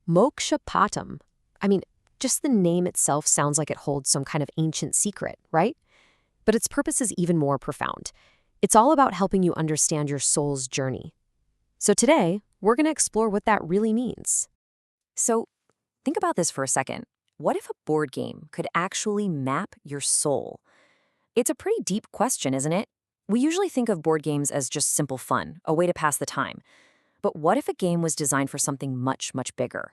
Mokshapatam. I mean, just the name itself sounds like it holds some kind of ancient secret, right? But its purpose is even more profound. It's all about helping you understand your soul's journey. So today, we're going to explore what that really means. So think about this for a second. What if a board game could actually map your soul? It's a pretty deep question, isn't it? We usually think of board games as just simple fun, a way to pass the time. But what if a game was designed for something much, much bigger?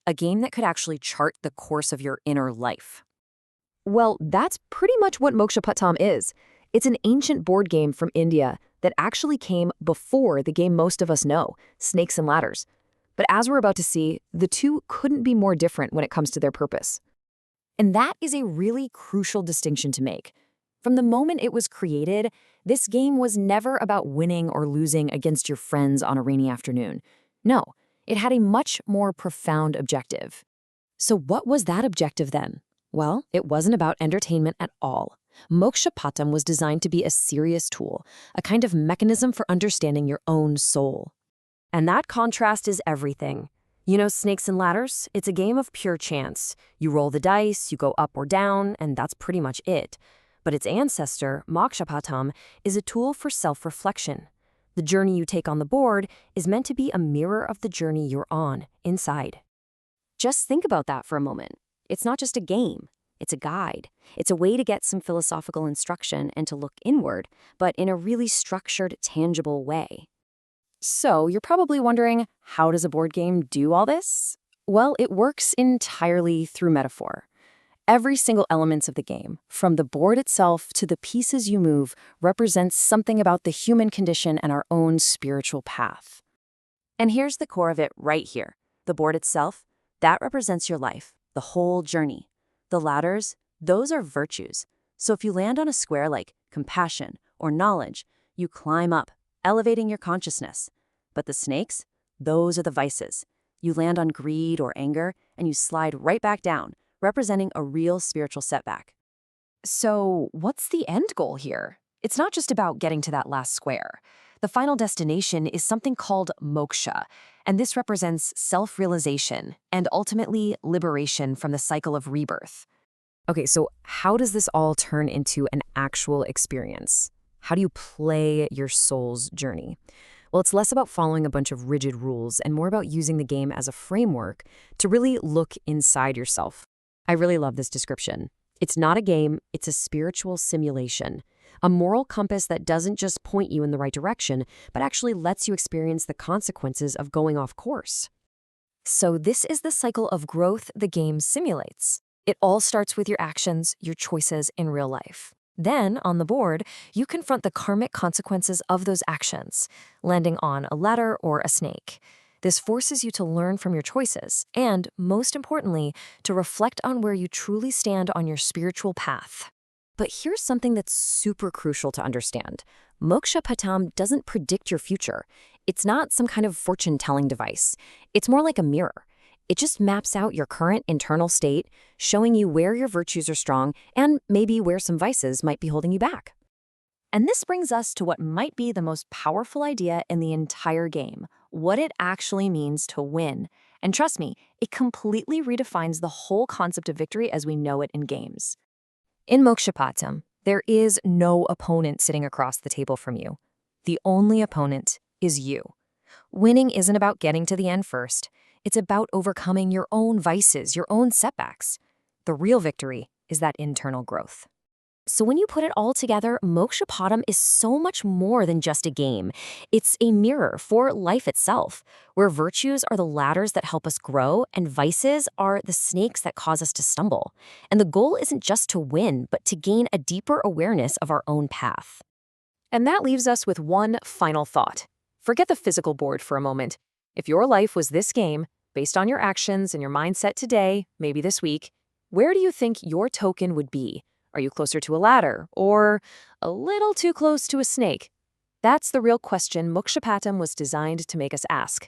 A game that could actually chart the course of your inner life. Well, that's pretty much what Mokshapatam is. It's an ancient board game from India that actually came before the game most of us know, Snakes and Ladders. But as we're about to see, the two couldn't be more different when it comes to their purpose. And that is a really crucial distinction to make. From the moment it was created, this game was never about winning or losing against your friends on a rainy afternoon. No, it had a much more profound objective. So what was that objective then? Well, it wasn't about entertainment at all. Mokshapatam was designed to be a serious tool, a kind of mechanism for understanding your own soul. And that contrast is everything. You know Snakes and Ladders? It's a game of pure chance. You roll the dice, you go up or down, and that's pretty much it. But its ancestor, Mokshapatam, is a tool for self-reflection. The journey you take on the board is meant to be a mirror of the journey you're on, inside. Just think about that for a moment. It's not just a game. It's a guide. It's a way to get some philosophical instruction and to look inward, but in a really structured, tangible way. So you're probably wondering, how does a board game do all this? Well, it works entirely through metaphor. Every single element of the game, from the board itself to the pieces you move, represents something about the human condition and our own spiritual path. And here's the core of it right here. The board itself, that represents your life, the whole journey. The ladders, those are virtues. So if you land on a square like compassion or knowledge, you climb up, elevating your consciousness. But the snakes, those are the vices. You land on greed or anger, and you slide right back down, representing a real spiritual setback. So what's the end goal here? It's not just about getting to that last square. The final destination is something called moksha, and this represents self-realization and ultimately liberation from the cycle of rebirth. Okay, so how does this all turn into an actual experience? How do you play your soul's journey? Well, it's less about following a bunch of rigid rules and more about using the game as a framework to really look inside yourself. I really love this description. It's not a game, it's a spiritual simulation, a moral compass that doesn't just point you in the right direction, but actually lets you experience the consequences of going off course. So this is the cycle of growth the game simulates. It all starts with your actions, your choices in real life. Then, on the board, you confront the karmic consequences of those actions, landing on a ladder or a snake. This forces you to learn from your choices and, most importantly, to reflect on where you truly stand on your spiritual path. But here's something that's super crucial to understand. Mokshapatam doesn't predict your future. It's not some kind of fortune-telling device. It's more like a mirror. It just maps out your current internal state, showing you where your virtues are strong and maybe where some vices might be holding you back. And this brings us to what might be the most powerful idea in the entire game, what it actually means to win. And trust me, it completely redefines the whole concept of victory as we know it in games. In Mokshapatam, there is no opponent sitting across the table from you. The only opponent is you. Winning isn't about getting to the end first. It's about overcoming your own vices, your own setbacks. The real victory is that internal growth. So when you put it all together, Mokshapatam is so much more than just a game. It's a mirror for life itself, where virtues are the ladders that help us grow and vices are the snakes that cause us to stumble. And the goal isn't just to win, but to gain a deeper awareness of our own path. And that leaves us with one final thought. Forget the physical board for a moment. If your life was this game, based on your actions and your mindset today, maybe this week, where do you think your token would be? Are you closer to a ladder or a little too close to a snake? That's the real question Mokshapatam was designed to make us ask.